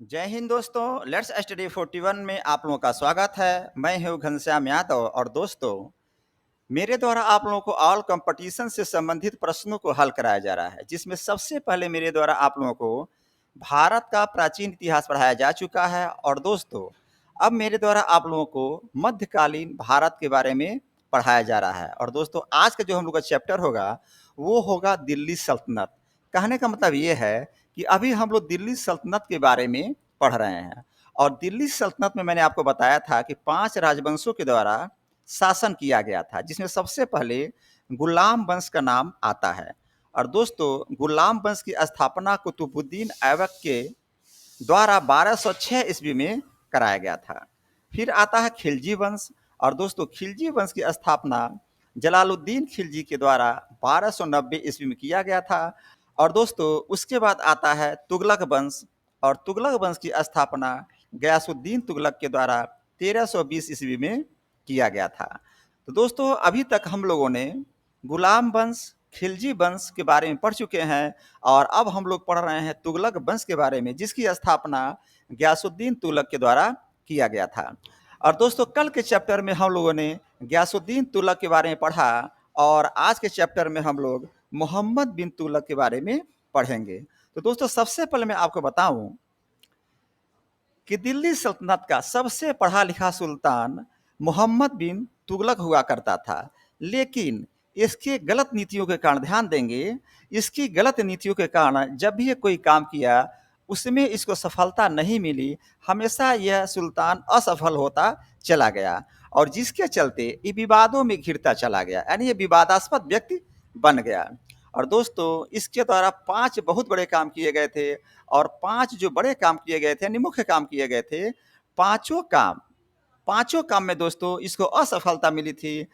जय हिंद दोस्तों, let's study 41 में आप लोगों का स्वागत है। मैं हूं घनश्याम यादव और दोस्तों मेरे द्वारा आप लोगों को ऑल कंपटीशन से संबंधित प्रश्नों को हल कराया जा रहा है, जिसमें सबसे पहले मेरे द्वारा आप लोगों को भारत का प्राचीन इतिहास पढ़ाया जा चुका है। और दोस्तों अब मेरे द्वारा आप लोगों को मध्यकालीन भारत के बारे में पढ़ाया जा रहा है। और दोस्तों आज का जो हम लोग का चैप्टर होगा वो होगा दिल्ली सल्तनत। कहने का मतलब ये है कि अभी हम लोग दिल्ली सल्तनत के बारे में पढ़ रहे हैं। और दिल्ली सल्तनत में मैंने आपको बताया था कि 5 राजवंशों के द्वारा शासन किया गया था, जिसमें सबसे पहले गुलाम वंश का नाम आता है। और दोस्तों गुलाम वंश की स्थापना कुतुबुद्दीन ऐबक के द्वारा 1206 ईस्वी में कराया गया था। फिर आता है खिलजी वंश। और दोस्तों खिलजी वंश की स्थापना जलालुद्दीन खिलजी के द्वारा 1290 ईस्वी में किया गया था। और दोस्तों उसके बाद आता है तुगलक वंश। और तुगलक वंश की स्थापना गयासुद्दीन तुगलक के द्वारा 1320 ईस्वी में किया गया था। तो दोस्तों अभी तक हम लोगों ने गुलाम वंश, खिलजी वंश के बारे में पढ़ चुके हैं। और अब हम लोग पढ़ रहे हैं तुगलक वंश के बारे में, जिसकी स्थापना गयासुद्दीन तुगलक के द्वारा किया गया था। और दोस्तों कल के चैप्टर में हम लोगों ने गयासुद्दीन तुगलक के बारे में पढ़ा, और आज के चैप्टर में हम लोग मोहम्मद बिन तुगलक के बारे में पढ़ेंगे। तो दोस्तों सबसे पहले मैं आपको बताऊं कि दिल्ली सल्तनत का सबसे पढ़ा लिखा सुल्तान मोहम्मद बिन तुगलक हुआ करता था। लेकिन इसके गलत नीतियों के कारण, ध्यान देंगे, इसकी गलत नीतियों के कारण जब भी ये कोई काम किया उसमें इसको सफलता नहीं मिली। हमेशा यह सुल्तान असफल होता चला गया, और जिसके चलते ये विवादों में घिरता चला गया, यानी ये विवादास्पद व्यक्ति बन गया। और दोस्तों इसके द्वारा 5 बहुत बड़े काम किए गए थे। और 5 जो बड़े काम किए गए थे, यानी मुख्य काम किए गए थे, पांचों काम में दोस्तों इसको असफलता मिली थी।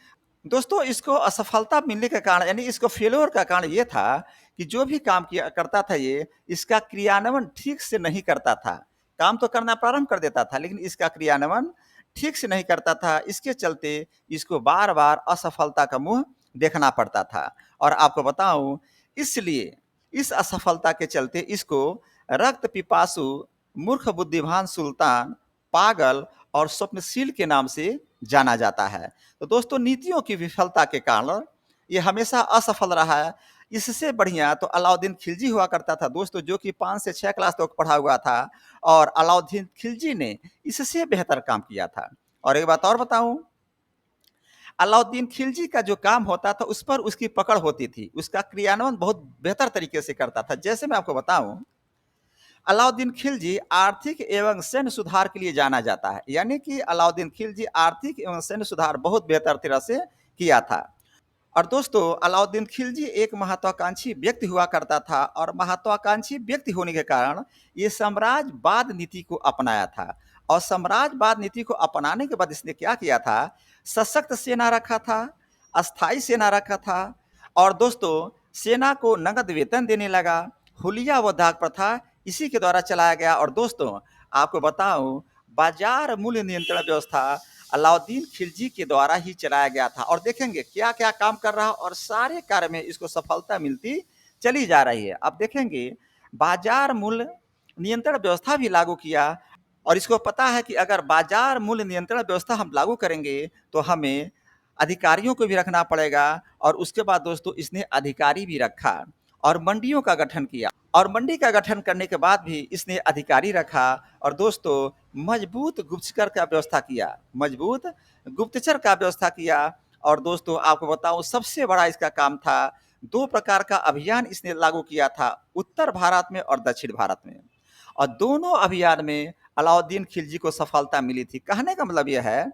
दोस्तों इसको असफलता मिलने का कारण, यानी इसको फेल्योर का कारण ये था कि जो भी काम किया करता था ये, इसका क्रियान्वयन ठीक से नहीं करता था। काम तो करना प्रारंभ कर देता था लेकिन इसका क्रियान्वयन ठीक से नहीं करता था। इसके चलते इसको बार बार असफलता का मुंह देखना पड़ता था। और आपको बताऊं, इसलिए इस असफलता के चलते इसको रक्त पिपासु, मूर्ख बुद्धिमान सुल्तान, पागल और स्वप्नशील के नाम से जाना जाता है। तो दोस्तों नीतियों की विफलता के कारण ये हमेशा असफल रहा है। इससे बढ़िया तो अलाउद्दीन खिलजी हुआ करता था दोस्तों, जो कि 5 से 6 क्लास तक पढ़ा हुआ था। और अलाउद्दीन खिलजी ने इससे बेहतर काम किया था। और एक बात और बताऊं, अलाउद्दीन खिलजी का जो काम होता था उस पर उसकी पकड़ होती थी, उसका क्रियान्वयन बहुत बेहतर तरीके से करता था। जैसे मैं आपको बताऊं, अलाउद्दीन खिलजी आर्थिक एवं सैन्य सुधार के लिए जाना जाता है, यानी कि अलाउद्दीन खिलजी आर्थिक एवं सैन्य सुधार बहुत बेहतर तरह से किया था। और दोस्तों अलाउद्दीन खिलजी एक महत्वाकांक्षी व्यक्ति हुआ करता था, और महत्वाकांक्षी व्यक्ति होने के कारण ये साम्राज्यवाद नीति को अपनाया था। और साम्राज्यवाद नीति को अपनाने के बाद इसने क्या किया था, सशक्त सेना रखा था, अस्थाई सेना रखा था। और दोस्तों सेना को नगद वेतन देने लगा। हुलिया व दाग प्रथा इसी के द्वारा चलाया गया। और दोस्तों आपको बताऊं, बाजार मूल्य नियंत्रण व्यवस्था अलाउद्दीन खिलजी के द्वारा ही चलाया गया था। और देखेंगे क्या क्या काम कर रहा है, और सारे कार्य में इसको सफलता मिलती चली जा रही है। अब देखेंगे बाजार मूल्य नियंत्रण व्यवस्था भी लागू किया। और इसको पता है कि अगर बाजार मूल्य नियंत्रण व्यवस्था हम लागू करेंगे तो हमें अधिकारियों को भी रखना पड़ेगा। और उसके बाद दोस्तों इसने अधिकारी भी रखा और मंडियों का गठन किया। और मंडी का गठन करने के बाद भी इसने अधिकारी रखा। और दोस्तों मजबूत गुप्तचर का व्यवस्था किया, मजबूत गुप्तचर का व्यवस्था किया। और दोस्तों आपको बताऊं सबसे बड़ा इसका काम था, 2 प्रकार का अभियान इसने लागू किया था, उत्तर भारत में और दक्षिण भारत में। और दोनों अभियान में अलाउद्दीन खिलजी को सफलता मिली थी। कहने का मतलब यह है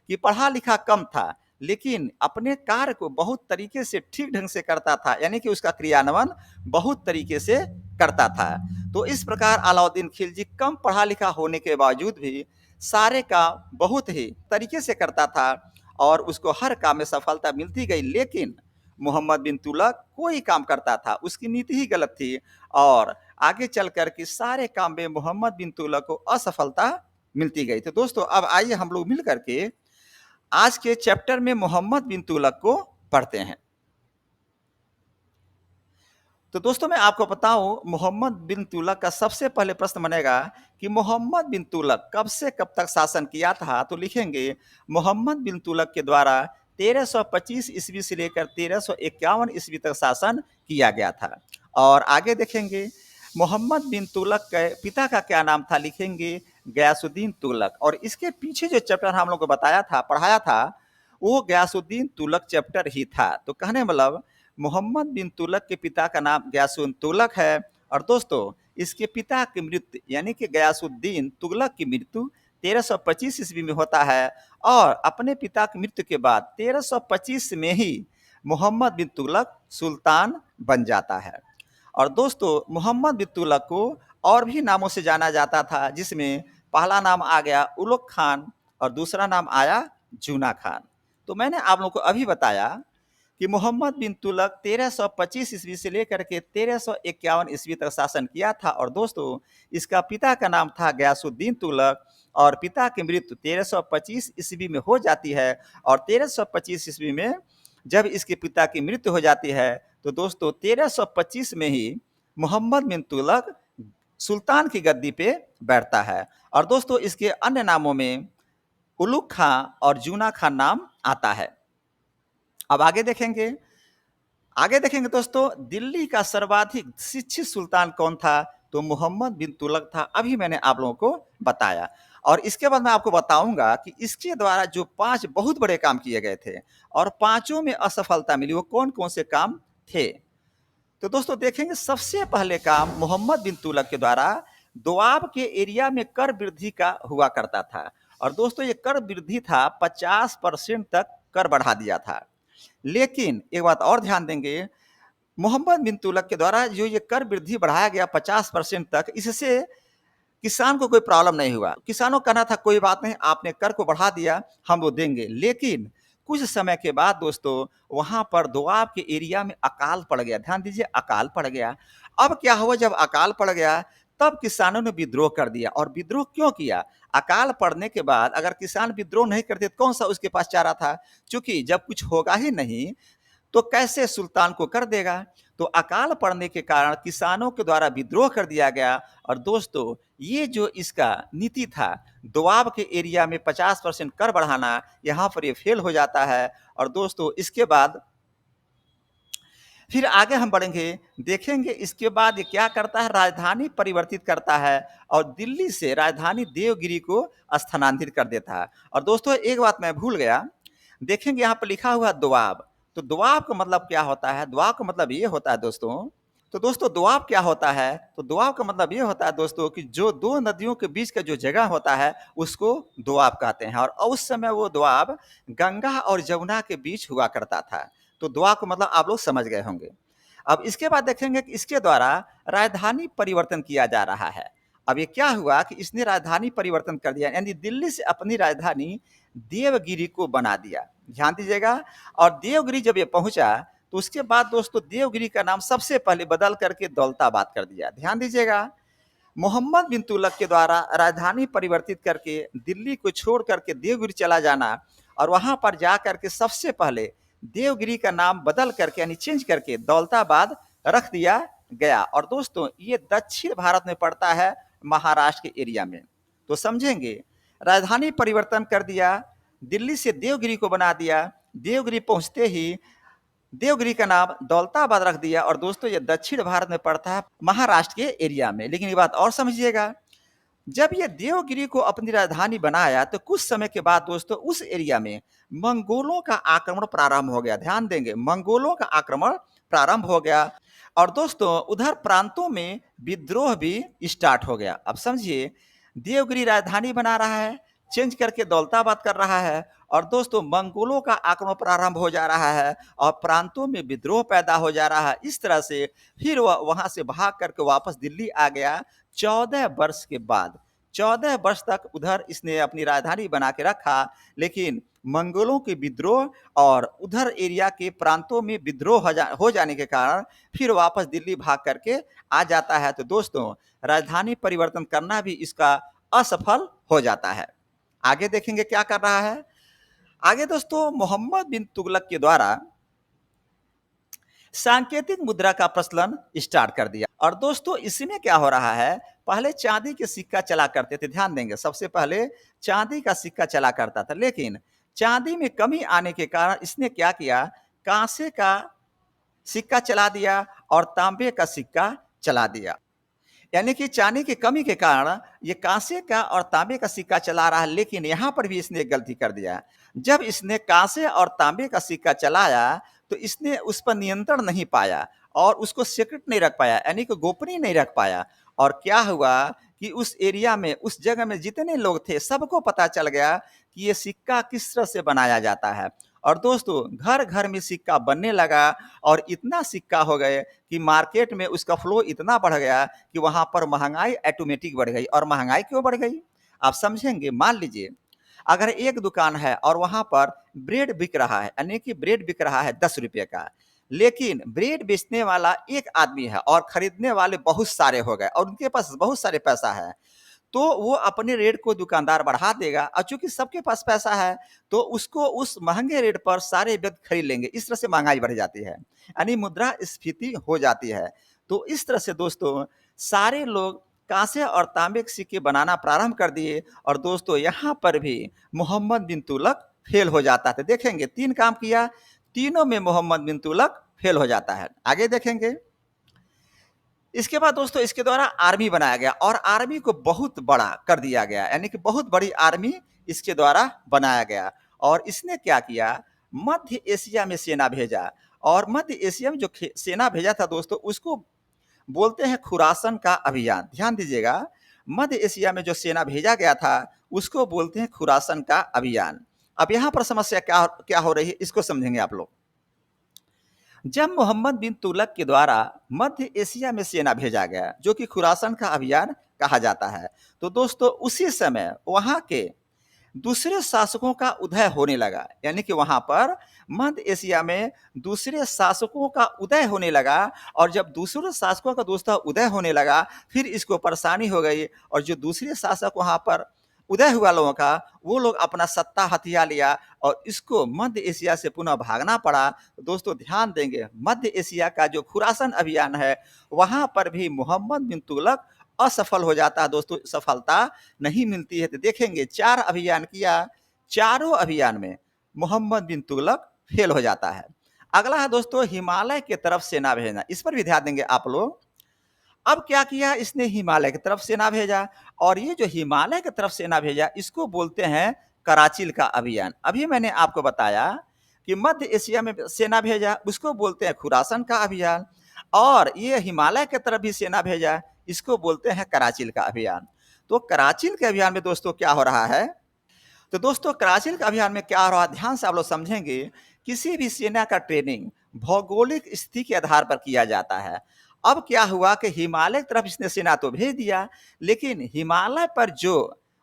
कि पढ़ा लिखा कम था लेकिन अपने कार्य को बहुत तरीके से ठीक ढंग से करता था, यानी कि उसका क्रियान्वयन बहुत तरीके से करता था। तो इस प्रकार अलाउद्दीन खिलजी कम पढ़ा लिखा होने के बावजूद भी सारे काम बहुत ही तरीके से करता था, और उसको हर काम में सफलता मिलती गई। लेकिन मोहम्मद बिन तुगलक कोई काम करता था उसकी नीति ही गलत थी, और आगे चल कर के सारे काम में मोहम्मद बिन तुगलक को असफलता मिलती गई। तो दोस्तों अब आइए हम लोग मिल करके आज के चैप्टर में मोहम्मद बिन तुगलक को पढ़ते हैं। तो दोस्तों मैं आपको बताऊं, मोहम्मद बिन तुगलक का सबसे पहले प्रश्न बनेगा कि मोहम्मद बिन तुगलक कब से कब तक शासन किया था। तो लिखेंगे मोहम्मद बिन तुगलक के द्वारा 1325 ईस्वी से लेकर 1351 ईस्वी तक शासन किया गया था। और आगे देखेंगे मोहम्मद बिन तुगलक के पिता का क्या नाम था, लिखेंगे गयासुद्दीन तुगलक। और इसके पीछे जो चैप्टर हम लोग को बताया था, पढ़ाया था, वो गयासुद्दीन तुगलक चैप्टर ही था। तो कहने मतलब मोहम्मद बिन तुगलक के पिता का नाम गयासुद्दीन तुगलक है। और दोस्तों इसके पिता की मृत्यु यानी कि गयासुद्दीन तुगलक की मृत्यु 1325 ईस्वी में होता है। और अपने पिता की मृत्यु के बाद 1325 में ही मोहम्मद बिन तुगलक सुल्तान बन जाता है। और दोस्तों मोहम्मद बिन तुगलक को और भी नामों से जाना जाता था, जिसमें पहला नाम आ गया उलुग खान और दूसरा नाम आया जूना खान। तो मैंने आप लोगों को अभी बताया कि मोहम्मद बिन तुगलक 1325 ईस्वी से लेकर के 1351 ईस्वी तक शासन किया था। और दोस्तों इसका पिता का नाम था गयासुद्दीन तुगलक और पिता की मृत्यु 1325 ईस्वी में हो जाती है। और 1325 ईस्वी में जब इसके पिता की मृत्यु हो जाती है तो दोस्तों 1325 में ही मोहम्मद बिन तुगलक सुल्तान की गद्दी पे बैठता है। और दोस्तों इसके अन्य नामों में उलुग खां और जूना खान नाम आता है। अब आगे देखेंगे दोस्तों, दिल्ली का सर्वाधिक शिक्षित सुल्तान कौन था। तो मोहम्मद बिन तुगलक था, अभी मैंने आप लोगों को बताया। और इसके बाद मैं आपको बताऊंगा कि इसके द्वारा जो 5 बहुत बड़े काम किए गए थे और पांचों में असफलता मिली, वो कौन कौन से काम थे। तो दोस्तों देखेंगे सबसे पहले काम मोहम्मद बिन तुगलक के द्वारा दोआब के एरिया में कर वृद्धि का हुआ करता था। और दोस्तों ये कर वृद्धि था 50% तक कर बढ़ा दिया था। लेकिन एक बात और ध्यान देंगे, मोहम्मद बिन तुगलक के द्वारा जो ये कर वृद्धि बढ़ाया गया 50% तक, इससे किसान को कोई प्रॉब्लम नहीं हुआ। किसानों का कहना था कोई बात नहीं, आपने कर को बढ़ा दिया, हम वो देंगे। लेकिन कुछ समय के बाद दोस्तों वहां पर दोआब के एरिया में अकाल पड़ गया। ध्यान दीजिए, अकाल पड़ गया। अब क्या हुआ, जब अकाल पड़ गया तब किसानों ने विद्रोह कर दिया। और विद्रोह क्यों किया, अकाल पड़ने के बाद अगर किसान विद्रोह नहीं करते तो कौन सा उसके पास चारा था। क्योंकि जब कुछ होगा ही नहीं तो कैसे सुल्तान को कर देगा। तो अकाल पड़ने के कारण किसानों के द्वारा विद्रोह कर दिया गया। और दोस्तों ये जो इसका नीति था दोआब के एरिया में 50% कर बढ़ाना, यहाँ पर ये फेल हो जाता है। और दोस्तों इसके बाद फिर आगे हम बढ़ेंगे, देखेंगे इसके बाद ये क्या करता है, राजधानी परिवर्तित करता है और दिल्ली से राजधानी देवगिरी को स्थानांतरित कर देता है। और दोस्तों एक बात मैं भूल गया, देखेंगे यहाँ पर लिखा हुआ दोआब। तो दोआब का मतलब क्या होता है, दोआब का मतलब ये होता है दोस्तों, तो दोस्तों दोआब क्या होता है, तो दोआब का मतलब ये होता है दोस्तों कि जो दो नदियों के बीच का जो जगह होता है उसको दोआब कहते हैं। और उस समय वो दोआब गंगा और जमुना के बीच हुआ करता था। तो दोआब का मतलब आप लोग समझ गए होंगे। अब इसके बाद देखेंगे कि इसके द्वारा राजधानी परिवर्तन किया जा रहा है। अब ये क्या हुआ कि इसने राजधानी परिवर्तन कर दिया, यानी दिल्ली से अपनी राजधानी देवगिरी को बना दिया। ध्यान दीजिएगा। और देवगिरी जब ये पहुंचा तो उसके बाद दोस्तों देवगिरी का नाम सबसे पहले बदल करके दौलताबाद कर दिया। ध्यान दीजिएगा, मोहम्मद बिन तुगलक के द्वारा राजधानी परिवर्तित करके दिल्ली को छोड़ करके देवगिरी चला जाना और वहां पर जा करके सबसे पहले देवगिरी का नाम बदल करके यानी चेंज करके दौलताबाद रख दिया गया। और दोस्तों ये दक्षिण भारत में पड़ता है, महाराष्ट्र के एरिया में। तो समझेंगे, राजधानी परिवर्तन कर दिया, दिल्ली से देवगिरी को बना दिया, देवगिरी पहुंचते ही देवगिरी का नाम दौलताबाद रख दिया। और दोस्तों ये दक्षिण भारत में पड़ता है, महाराष्ट्र के एरिया में। लेकिन ये बात और समझिएगा, जब ये देवगिरी को अपनी राजधानी बनाया तो कुछ समय के बाद दोस्तों उस एरिया में मंगोलों का आक्रमण प्रारंभ हो गया। ध्यान देंगे, मंगोलों का आक्रमण प्रारंभ हो गया और दोस्तों उधर प्रांतों में विद्रोह भी स्टार्ट हो गया। अब समझिए, देवगिरी राजधानी बना रहा है, चेंज करके दौलताबाद कर रहा है और दोस्तों मंगोलों का आक्रमण प्रारंभ हो जा रहा है और प्रांतों में विद्रोह पैदा हो जा रहा है। इस तरह से फिर वह वहां से भाग करके वापस दिल्ली आ गया 14 वर्ष के बाद। 14 वर्ष तक उधर इसने अपनी राजधानी बना के रखा, लेकिन मंगोलों के विद्रोह और उधर एरिया के प्रांतों में विद्रोह हो जाने के कारण फिर वापस दिल्ली भाग करके आ जाता है। तो दोस्तों राजधानी परिवर्तन करना भी इसका असफल हो जाता है। आगे देखेंगे क्या कर रहा है। आगे दोस्तों मोहम्मद बिन तुगलक के द्वारा सांकेतिक मुद्रा का प्रचलन स्टार्ट कर दिया। और दोस्तों इसमें क्या हो रहा है, पहले चांदी के सिक्का चला करते थे, ध्यान देंगे, सबसे पहले चांदी का सिक्का चला करता था, लेकिन चांदी में कमी आने के कारण इसने क्या किया, कांसे का सिक्का चला दिया और तांबे का सिक्का चला दिया। यानी कि चांदी की कमी के कारण ये कांसे का और तांबे का सिक्का चला रहा है, लेकिन यहाँ पर भी इसने एक गलती कर दिया। जब इसने कांसे और तांबे का सिक्का चलाया तो इसने उस पर नियंत्रण नहीं पाया और उसको सीक्रेट नहीं रख पाया, यानी कि गोपनीय नहीं रख पाया। और क्या हुआ कि उस एरिया में, उस जगह में जितने लोग थे सबको पता चल गया कि ये सिक्का किस तरह से बनाया जाता है। और दोस्तों घर घर में सिक्का बनने लगा और इतना सिक्का हो गए कि मार्केट में उसका फ्लो इतना बढ़ गया कि वहाँ पर महंगाई ऑटोमेटिक बढ़ गई। और महंगाई क्यों बढ़ गई आप समझेंगे। मान लीजिए अगर एक दुकान है और वहाँ पर ब्रेड बिक रहा है, यानी कि ब्रेड बिक रहा है 10 रुपये का, लेकिन ब्रेड बेचने वाला एक आदमी है और खरीदने वाले बहुत सारे हो गए और उनके पास बहुत सारे पैसा है, तो वो अपने रेट को दुकानदार बढ़ा देगा और चूंकि सबके पास पैसा है तो उसको उस महंगे रेट पर सारे व्यक्ति खरीद लेंगे। इस तरह से महंगाई बढ़ जाती है, यानी मुद्रा स्फीति हो जाती है। तो इस तरह से दोस्तों सारे लोग कांसे और तांबे के सिक्के बनाना प्रारंभ कर दिए। और दोस्तों यहाँ पर भी मोहम्मद बिन तुगलक फेल हो जाता था। देखेंगे 3 काम किया, तीनों में मोहम्मद बिन तुगलक फेल हो जाता है। आगे देखेंगे। इसके बाद दोस्तों इसके द्वारा आर्मी बनाया गया और आर्मी को बहुत बड़ा कर दिया गया, यानी कि बहुत बड़ी आर्मी इसके द्वारा बनाया गया। और इसने क्या किया, मध्य एशिया में सेना भेजा। और मध्य एशिया में जो सेना भेजा था दोस्तों उसको बोलते हैं खुरासन का अभियान। ध्यान दीजिएगा, मध्य एशिया में जो सेना भेजा गया था उसको बोलते हैं खुरासन का अभियान। अब यहाँ पर समस्या क्या क्या हो रही है इसको समझेंगे आप लोग। जब मोहम्मद बिन तुगलक के द्वारा मध्य एशिया में सेना भेजा गया जो कि खुरासन का अभियान कहा जाता है, तो दोस्तों उसी समय वहां के दूसरे शासकों का उदय होने लगा, यानी कि वहां पर मध्य एशिया में दूसरे शासकों का उदय होने लगा। और जब दूसरे शासकों का दोस्तों उदय होने लगा फिर इसको परेशानी हो गई और जो दूसरे शासक वहां पर उदय हुआ लोगों का, वो लोग अपना सत्ता हथिया लिया और इसको मध्य एशिया से पुनः भागना पड़ा। तो दोस्तों ध्यान देंगे मध्य एशिया का जो खुरासन अभियान है वहां पर भी मोहम्मद बिन तुगलक असफल हो जाता है। दोस्तों सफलता नहीं मिलती है। तो देखेंगे 4 अभियान किया, चारों अभियान में मोहम्मद बिन तुगलक फेल हो जाता है। अगला है दोस्तों हिमालय के तरफ सेना भेजना, इस पर भी ध्यान देंगे आप लोग। अब क्या किया इसने, हिमालय की तरफ सेना भेजा और ये जो हिमालय की तरफ सेना भेजा इसको बोलते हैं कराचिल का अभियान। अभी मैंने आपको बताया कि मध्य एशिया में सेना भेजा उसको बोलते हैं खुरासन का अभियान, और ये हिमालय की तरफ भी सेना भेजा इसको बोलते हैं कराचिल का अभियान। तो कराचिल के अभियान में दोस्तों क्या हो रहा है, तो दोस्तों कराचिल के अभियान में क्या हो रहा है ध्यान से आप लोग समझेंगे। किसी भी सेना का ट्रेनिंग भौगोलिक स्थिति के आधार पर किया जाता है। अब क्या हुआ कि हिमालय की तरफ इसने सेना तो भेज दिया, लेकिन हिमालय पर जो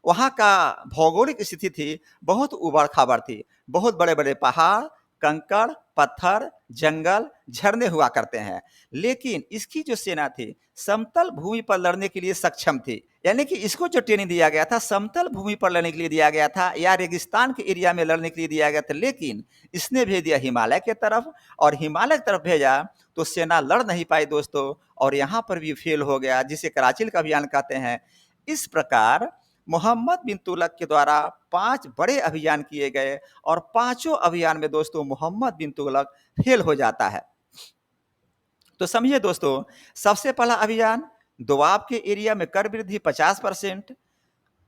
वहाँ का भौगोलिक स्थिति थी बहुत उबड़ खाबड़ थी, बहुत बड़े बड़े पहाड़, कंकड़, पत्थर, जंगल, झरने हुआ करते हैं। लेकिन इसकी जो सेना थी समतल भूमि पर लड़ने के लिए सक्षम थी, यानी कि इसको जो ट्रेनिंग दिया गया था समतल भूमि पर लड़ने के लिए दिया गया था या रेगिस्तान के एरिया में लड़ने के लिए दिया गया था, लेकिन इसने भेज दिया हिमालय के तरफ। और हिमालय की तरफ भेजा तो सेना लड़ नहीं पाई दोस्तों, और यहाँ पर भी फेल हो गया, जिसे कराचिल का अभियान कहते हैं। इस प्रकार मोहम्मद बिन तुगलक के द्वारा 5 बड़े अभियान किए गए और पांचों अभियान में दोस्तों मोहम्मद बिन तुगलक फेल हो जाता है। तो समझिए दोस्तों, सबसे पहला अभियान दोआब के एरिया में कर वृद्धि 50%।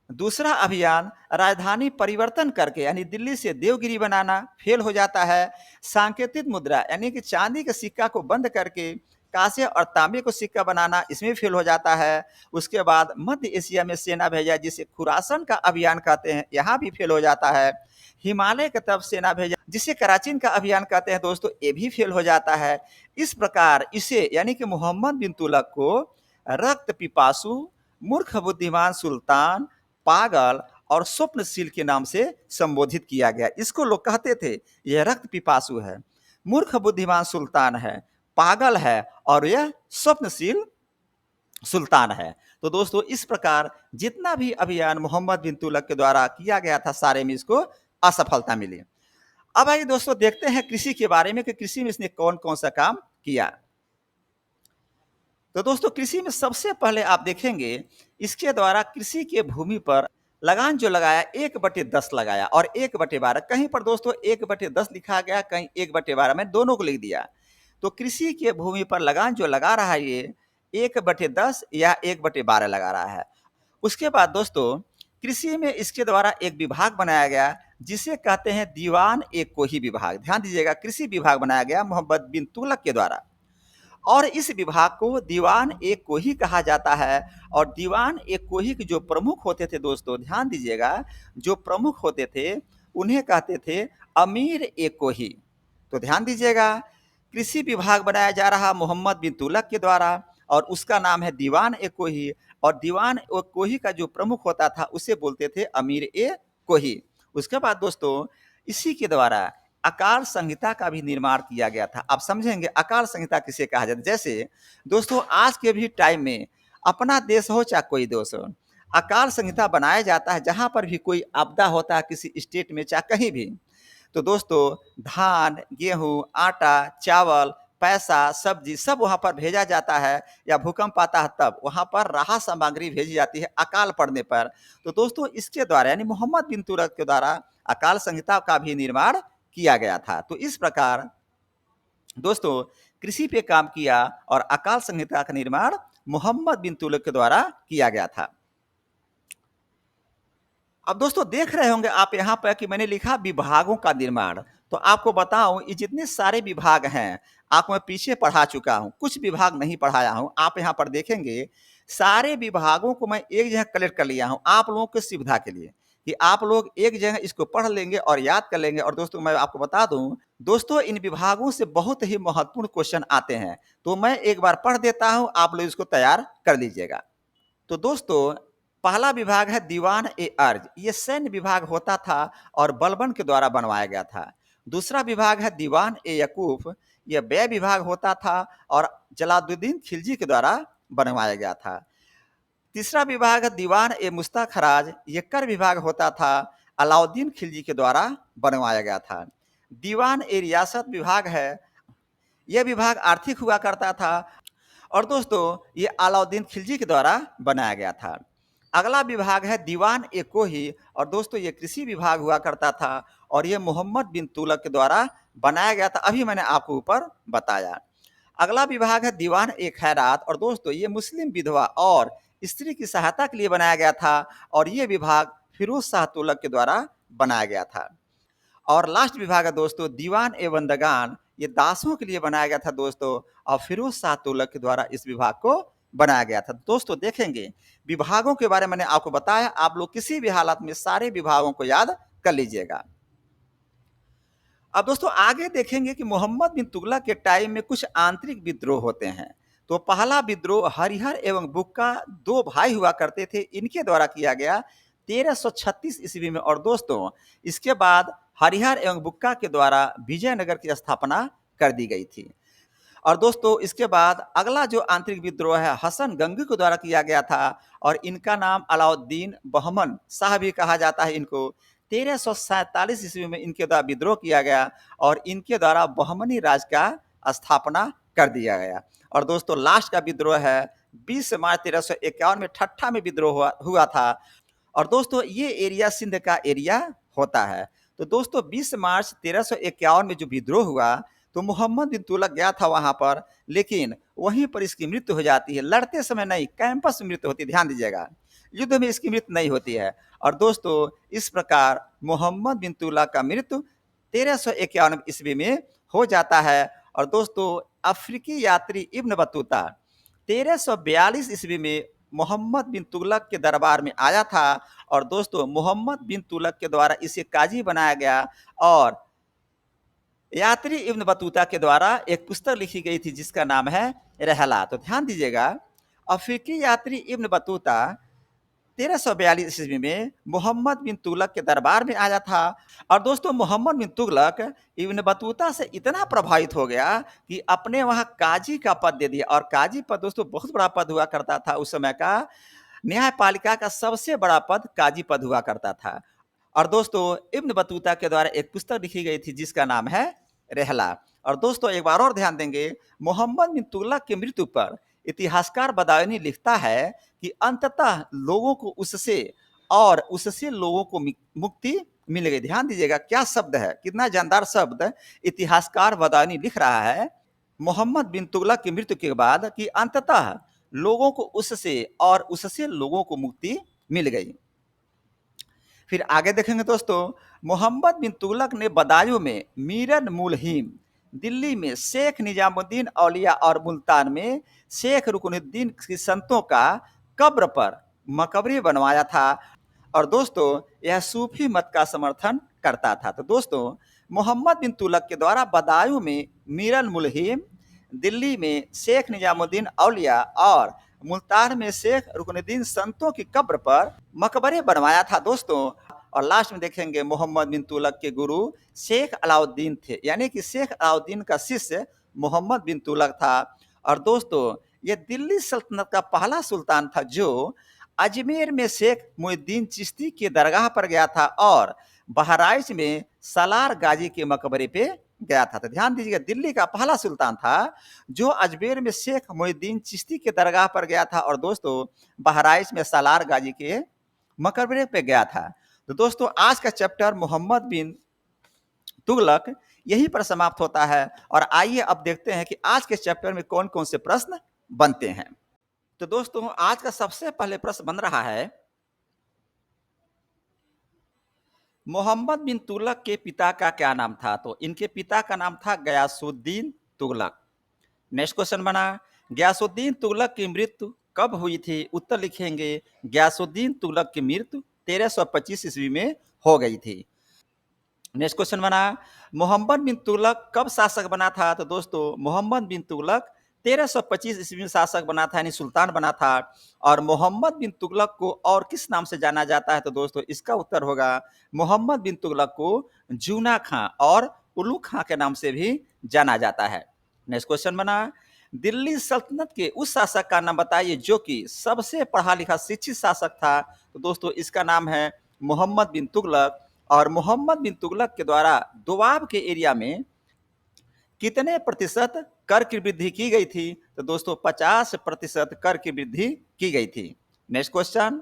दूसरा अभियान राजधानी परिवर्तन करके यानी दिल्ली से देवगिरी बनाना, फेल हो जाता है। सांकेतिक मुद्रा यानी कि चांदी के सिक्का को बंद करके कांसे और तांबे को सिक्का बनाना, इसमें फेल हो जाता है। उसके बाद मध्य एशिया में सेना भेजा जिसे खुरासन का अभियान कहते हैं, यहाँ भी फेल हो जाता है। हिमालय की तरफ सेना भेजा जिसे कराचिन का अभियान कहते हैं दोस्तों, ये भी फेल हो जाता है। इस प्रकार इसे यानी कि मोहम्मद बिन तुगलक को रक्त पिपासु, मूर्ख बुद्धिमान सुल्तान, पागल और स्वप्नशील के नाम से संबोधित किया गया। इसको लोग कहते थे यह रक्त पिपासु है, मूर्ख बुद्धिमान सुल्तान है, पागल है और यह स्वप्नशील सुल्तान है। तो दोस्तों इस प्रकार जितना भी अभियान मोहम्मद बिन तुगलक के द्वारा किया गया था सारे में इसको असफलता मिली। अब आइए दोस्तों देखते हैं कृषि के बारे में कि कृषि में इसने कौन कौन सा काम किया। तो दोस्तों कृषि में सबसे पहले आप देखेंगे इसके द्वारा कृषि के भूमि पर लगान जो लगाया 1/10 लगाया और 1/12 कहीं पर दोस्तों 1/10 लिखा गया, कहीं 1/12 में दोनों को लिख दिया। तो कृषि के भूमि पर लगान जो लगा रहा है ये 1/10 या 1/12 लगा रहा है। उसके बाद दोस्तों कृषि में इसके द्वारा एक विभाग बनाया गया जिसे कहते हैं दीवान ए कोही विभाग। ध्यान दीजिएगा, कृषि विभाग बनाया गया मोहम्मद बिन तुगलक के द्वारा और इस विभाग को दीवान ए कोही कहा जाता है। और दीवान ए कोही के जो प्रमुख होते थे दोस्तों, ध्यान दीजिएगा, जो प्रमुख होते थे उन्हें कहते थे अमीर ए कोही। तो ध्यान दीजिएगा, कृषि विभाग बनाया जा रहा मोहम्मद बिन तुगलक के द्वारा और उसका नाम है दीवान ए कोही। और दीवान ए कोही का जो प्रमुख होता था उसे बोलते थे अमीर ए कोही। उसके बाद दोस्तों इसी के द्वारा आकार संहिता का भी निर्माण किया गया था। आप समझेंगे आकार संहिता किसे कहा जाता है। जैसे दोस्तों आज के भी टाइम में अपना देश हो चाहे कोई देश हो, आकार संहिता बनाया जाता है जहाँ पर भी कोई आपदा होता है किसी स्टेट में चाहे कहीं भी। तो दोस्तों धान, गेहूँ, आटा, चावल, पैसा, सब्जी सब वहाँ पर भेजा जाता है या भूकंप आता है तब वहाँ पर राहत सामग्री भेजी जाती है अकाल पड़ने पर। तो दोस्तों इसके द्वारा यानी मोहम्मद बिन तुगलक के द्वारा अकाल संहिता का भी निर्माण किया गया था। तो इस प्रकार दोस्तों कृषि पे काम किया और अकाल संहिता का निर्माण मोहम्मद बिन तुगलक के द्वारा किया गया था। अब दोस्तों देख रहे होंगे आप यहाँ पर कि मैंने लिखा विभागों का निर्माण। तो आपको बताऊं ये जितने सारे विभाग हैं आपको मैं पीछे पढ़ा चुका हूं, कुछ विभाग नहीं पढ़ाया हूं। आप यहाँ पर देखेंगे सारे विभागों को मैं एक जगह कलेक्ट कर लिया हूं आप लोगों की सुविधा के लिए कि आप लोग एक जगह इसको पढ़ लेंगे और याद कर लेंगे। और दोस्तों मैं आपको बता दूं दोस्तों इन विभागों से बहुत ही महत्वपूर्ण क्वेश्चन आते हैं। तो मैं एक बार पढ़ देता हूं, आप लोग इसको तैयार कर लीजिएगा। तो दोस्तों पहला विभाग है दीवान ए अर्ज, ये सैन्य विभाग होता था और बलबन के द्वारा बनवाया गया था। दूसरा विभाग है दीवान ए यकूफ, यह व्यय विभाग होता था और जलालुद्दीन खिलजी के द्वारा बनवाया गया था। तीसरा विभाग है दीवान ए मुस्ताखराज, ये कर विभाग होता था, अलाउद्दीन खिलजी के द्वारा बनवाया गया था। दीवान ए रियासत विभाग है, यह विभाग आर्थिक हुआ करता था और दोस्तों ये अलाउद्दीन खिलजी के द्वारा बनाया गया था। अगला विभाग है दीवान ए कोही और दोस्तों ये कृषि विभाग हुआ करता था और ये मोहम्मद बिन तुगलक के द्वारा बनाया गया था, अभी मैंने आपको ऊपर बताया। अगला विभाग है दीवान ए खैरात और दोस्तों ये मुस्लिम विधवा और स्त्री की सहायता के लिए बनाया गया था और ये विभाग फिरोज शाह तुगलक के द्वारा बनाया गया था। और लास्ट विभाग है दोस्तों दीवान ए बंदगान, ये दासों के लिए बनाया गया था दोस्तों और फिरोज शाह तुगलक के द्वारा इस विभाग को बनाया गया था। दोस्तों देखेंगे विभागों के बारे में मैंने आपको बताया, आप लोग किसी भी हालत में सारे विभागों को याद कर लीजिएगा। अब दोस्तों आगे देखेंगे कि मोहम्मद बिन तुगलक के टाइम में कुछ आंतरिक विद्रोह होते हैं। तो पहला विद्रोह हरिहर एवं बुक्का दो भाई हुआ करते थे, इनके द्वारा किया गया 1336 ईस्वी में। और दोस्तों इसके बाद हरिहर एवं बुक्का के द्वारा विजयनगर की स्थापना कर दी गई थी। और दोस्तों इसके बाद अगला जो आंतरिक विद्रोह है हसन गंगी के द्वारा किया गया था और इनका नाम अलाउद्दीन बहमन शाह भी कहा जाता है इनको। 1347 ईस्वी में इनके द्वारा विद्रोह किया गया और इनके द्वारा बहमनी राज का स्थापना कर दिया गया। और दोस्तों लास्ट का विद्रोह है 20 मार्च 1351 में ठट्ठा में विद्रोह हुआ था। और दोस्तों ये एरिया सिंध का एरिया होता है। तो दोस्तों 20 मार्च 1351 में जो विद्रोह हुआ तो मोहम्मद बिन तुगलक गया था वहां पर, लेकिन वहीं पर इसकी मृत्यु हो जाती है। लड़ते समय नहीं, कैंपस में मृत्यु होती है, ध्यान दीजिएगा, युद्ध में इसकी मृत्यु नहीं होती है। और दोस्तों इस प्रकार मोहम्मद बिन तुगलक का मृत्यु 1351 ईस्वी में हो जाता है। और दोस्तों अफ्रीकी यात्री इब्न बतूता 1342 ईस्वी में मोहम्मद बिन तुगलक के दरबार में आया था और दोस्तों मोहम्मद बिन तुगलक के द्वारा इसे काजी बनाया गया और यात्री इब्न बतूता के द्वारा एक पुस्तक लिखी गई थी जिसका नाम है रहला। तो ध्यान दीजिएगा अफ्रीकी यात्री इब्न बतूता 1342 ईस्वी में मोहम्मद बिन तुगलक के दरबार में आया था। और दोस्तों मोहम्मद बिन तुगलक इब्न बतूता से इतना प्रभावित हो गया कि अपने वहां काजी का पद दे दिया। और काजी पद दोस्तों बहुत बड़ा पद हुआ करता था उस समय का, न्यायपालिका का सबसे बड़ा पद काजी पद हुआ करता था। और दोस्तों इब्न बतूता के द्वारा एक पुस्तक लिखी गई थी जिसका नाम है रहला। और दोस्तों एक बार और ध्यान देंगे, मोहम्मद बिन तुगलक की मृत्यु पर इतिहासकार बदायूनी लिखता है कि अंततः लोगों को उससे लोगों को मुक्ति मिल गई। ध्यान दीजिएगा क्या शब्द है, कितना जानदार शब्द इतिहासकार बदायूनी लिख रहा है मोहम्मद बिन तुगलक की मृत्यु के बाद कि अंततः लोगों को उससे लोगों को मुक्ति मिल गई। फिर आगे देखेंगे दोस्तों, मोहम्मद बिन तुगलक ने बदायूं में मीरन मुलहिम, दिल्ली में शेख निजामुद्दीन औलिया और मुल्तान में शेख रुकनुद्दीन की संतों का कब्र पर मकबरी बनवाया था। और दोस्तों यह सूफी मत का समर्थन करता था। तो दोस्तों मोहम्मद बिन तुगलक के द्वारा बदायूं में मीरन मुलहिम, दिल्ली में शेख निजामुद्दीन औलिया और मुल्तान में शेख रुकनुद्दीन संतों की कब्र पर मकबरे बनवाया था दोस्तों। और लास्ट में देखेंगे मोहम्मद बिन तुगलक के गुरु शेख अलाउद्दीन थे, यानी कि शेख अलाउद्दीन का शिष्य मोहम्मद बिन तुगलक था। और दोस्तों ये दिल्ली सल्तनत का पहला सुल्तान था जो अजमेर में शेख मुहिद्दीन चिश्ती के दरगाह पर गया था और बहराइच में सलार गाजी के मकबरे पे गया था। तो ध्यान दीजिएगा, दिल्ली का पहला सुल्तान था जो अजमेर में शेख मुहिद्दीन चिश्ती के दरगाह पर गया था और दोस्तों बहराइच में सलार गाजी के मकबरे पे गया था। तो दोस्तों आज का चैप्टर मोहम्मद बिन तुगलक यहीं पर समाप्त होता है। और आइए अब देखते हैं कि आज के चैप्टर में कौन कौन से प्रश्न बनते हैं। तो दोस्तों आज का सबसे पहले प्रश्न बन रहा है, मोहम्मद बिन तुगलक के पिता का क्या नाम था? तो इनके पिता का नाम था गयासुद्दीन तुगलक। नेक्स्ट क्वेश्चन बना, गयासुद्दीन तुगलक की मृत्यु कब हुई थी? उत्तर लिखेंगे गयासुद्दीन तुगलक की मृत्यु 1325 ईस्वी में हो गई थी। नेक्स्ट क्वेश्चन बना, मोहम्मद बिन तुगलक कब शासक बना था? तो दोस्तों मोहम्मद बिन तुगलक 1325 ईस्वी में शासक बना था, यानी सुल्तान बना था। और मोहम्मद बिन तुगलक को और किस नाम से जाना जाता है? तो दोस्तों इसका उत्तर होगा मोहम्मद बिन तुगलक को जूना खां और उल्लू खां के नाम से भी जाना जाता है। नेक्स्ट क्वेश्चन बना, दिल्ली सल्तनत के उस शासक का नाम बताइए जो कि सबसे पढ़ा लिखा शिक्षित शासक था। तो दोस्तों इसका नाम है मोहम्मद बिन तुगलक। और मोहम्मद बिन तुगलक के द्वारा दोआब के एरिया में कितने प्रतिशत कर की वृद्धि की गई थी? तो दोस्तों 50% कर की वृद्धि की गई थी। नेक्स्ट क्वेश्चन,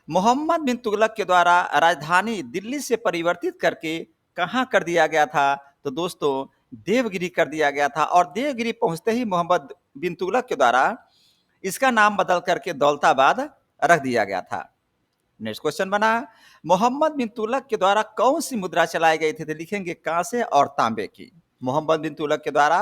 मोहम्मद बिन तुगलक के द्वारा राजधानी दिल्ली से परिवर्तित करके कहां कर दिया गया था? तो दोस्तों देवगिरी कर दिया गया था। और देवगिरी पहुंचते ही मोहम्मद बिन तुगलक के द्वारा इसका नाम बदल करके दौलताबाद रख दिया गया था। नेक्स्ट क्वेश्चन बना, मोहम्मद बिन तुगलक के द्वारा कौन सी मुद्रा चलाई गई थी? तो लिखेंगे कांसे और तांबे की। मोहम्मद बिन तुगलक के द्वारा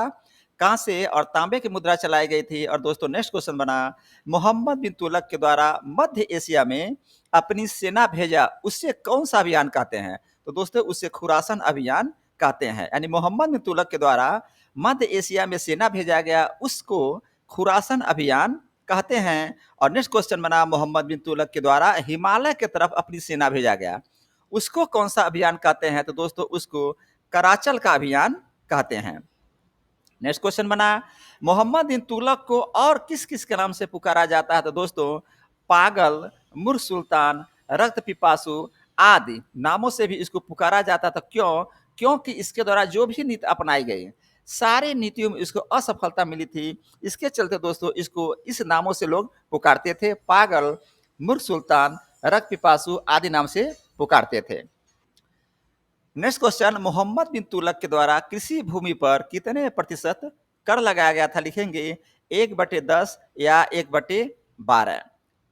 कांसे और तांबे की मुद्रा चलाई गई थी। और दोस्तों नेक्स्ट क्वेश्चन बना, मोहम्मद बिन तुगलक के द्वारा मध्य एशिया में अपनी सेना भेजा उससे कौन सा अभियान कहते हैं? तो दोस्तों उससे खुरासन अभियान कहते हैं। यानी मोहम्मद बिन तुगलक के द्वारा मध्य एशिया में सेना भेजा गया उसको खुरासन अभियान कहते हैं। और नेक्स्ट क्वेश्चन बना, मोहम्मद बिन तुगलक के द्वारा हिमालय की तरफ अपनी सेना भेजा गया उसको कौन सा अभियान कहते हैं? तो दोस्तों उसको कराचल का अभियान कहते हैं। नेक्स्ट क्वेश्चन बना, मोहम्मद बिन तुगलक को और किस किस के नाम से पुकारा जाता है? तो दोस्तों पागल, मूर्ख सुल्तान, रक्त पिपासु आदि नामों से भी इसको पुकारा जाता था। क्यों? क्योंकि इसके द्वारा जो भी नीति अपनाई गई सारी नीतियों में इसको असफलता मिली थी। इसके चलते दोस्तों इसको इस नामों से लोग पुकारते थे, पागल, मूर्ख सुल्तान, रक्त पिपासु आदि नाम से पुकारते थे। नेक्स्ट क्वेश्चन, मोहम्मद बिन तुगलक के द्वारा कृषि भूमि पर कितने प्रतिशत कर लगाया गया था? लिखेंगे 1/10 या 1/12।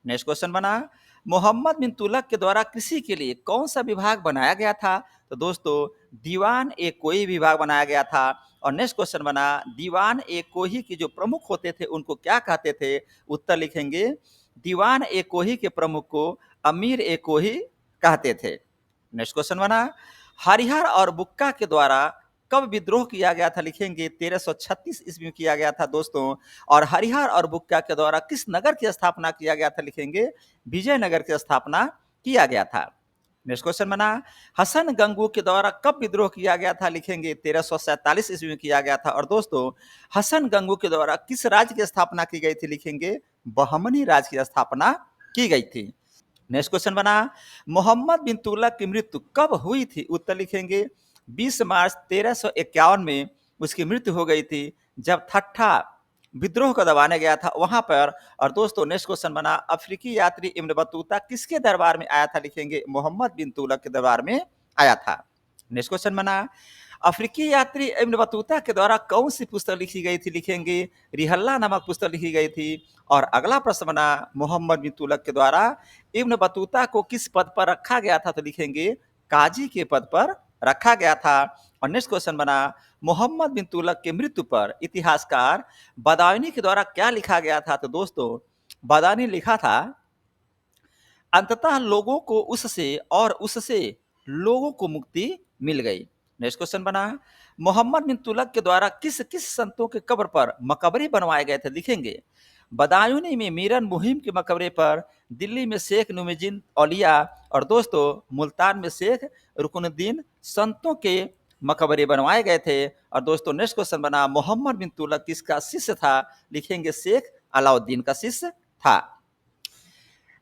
नेक्स्ट क्वेश्चन बना, मोहम्मद बिन तुगलक के द्वारा कृषि के लिए कौन सा विभाग बनाया गया था? तो दोस्तों दीवान ए कोई विभाग बनाया गया था। और नेक्स्ट क्वेश्चन बना, दीवान ए कोही के जो प्रमुख होते थे उनको क्या कहते थे? उत्तर लिखेंगे दीवान ए कोही के प्रमुख को अमीर ए कोही कहते थे। नेक्स्ट क्वेश्चन बना, हरिहर और बुक्का के द्वारा कब विद्रोह किया गया था? लिखेंगे 1336 ईस्वी में किया गया था दोस्तों। और हरिहर और बुक्का के द्वारा किस नगर की स्थापना किया गया था? लिखेंगे विजयनगर की स्थापना किया गया था। नेक्स्ट क्वेश्चन बना, हसन गंगू के द्वारा कब विद्रोह किया गया था? लिखेंगे 1347 ईस्वी में किया गया था। और दोस्तों हसन गंगू के द्वारा किस राज्य की स्थापना की गई थी? लिखेंगे बहमनी राज्य की स्थापना की गई थी। नेक्स्ट क्वेश्चन बना, मोहम्मद बिन तुगलक की मृत्यु कब हुई थी? उत्तर लिखेंगे 20 मार्च 1351 में उसकी मृत्यु हो गई थी, जब ठट्ठा विद्रोह को दबाने गया था वहां पर। और दोस्तों नेक्स्ट क्वेश्चन बना, अफ्रीकी यात्री इब्न बतूता किसके दरबार में आया था? लिखेंगे मोहम्मद बिन तुगलक के दरबार में आया था। नेक्स्ट क्वेश्चन बना, अफ्रीकी यात्री इब्न बतूता के द्वारा कौन सी पुस्तक लिखी गई थी? लिखेंगे रिहल्ला नामक पुस्तक लिखी गई थी। और अगला प्रश्न बना, मोहम्मद बिन तुगलक के द्वारा इब्न बतूता को किस पद पर रखा गया था? तो लिखेंगे काजी के पद पर रखा गया था। और नेक्स्ट क्वेश्चन बना, मोहम्मद बिन तुगलक के मृत्यु पर इतिहासकार बदायूनी के द्वारा क्या लिखा गया था? तो दोस्तों बदायूनी लिखा था, अंततः लोगों को उससे लोगों को मुक्ति मिल गई। नेक्स्ट क्वेश्चन बना, मोहम्मद बिन तुगलक के द्वारा किस किस संतों के कब्र पर मकबरे बनवाए गए थे? लिखेंगे बदायूनी में मीरन मुहिम के मकबरे पर, दिल्ली में शेख नुमजुद्दीन औलिया, और दोस्तों मुल्तान में शेख रुकनुद्दीन संतों के मकबरे बनवाए गए थे। और दोस्तों नेक्स्ट क्वेश्चन बना, मोहम्मद बिन तुगलक किसका शिष्य था? लिखेंगे शेख अलाउद्दीन का शिष्य था।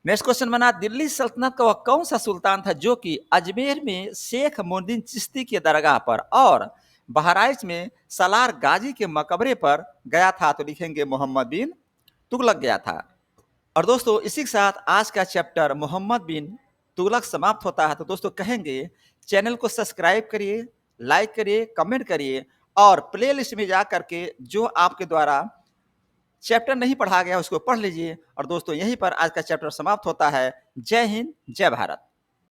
नेक्स्ट क्वेश्चन बना, दिल्ली सल्तनत का वह कौन सा सुल्तान था जो कि अजमेर में शेख मोइनुद्दीन चिश्ती के दरगाह पर और बहराइच में सलार गाजी के मकबरे पर गया था? तो लिखेंगे मोहम्मद बिन तुगलक गया था। और दोस्तों इसी के साथ आज का चैप्टर मोहम्मद बिन तुगलक समाप्त होता है। तो दोस्तों कहेंगे चैनल को सब्सक्राइब करिए, लाइक करिए, कमेंट करिए, और प्ले लिस्ट में जा करके जो आपके द्वारा चैप्टर नहीं पढ़ा गया उसको पढ़ लीजिए। और दोस्तों यहीं पर आज का चैप्टर समाप्त होता है। जय हिंद, जय भारत।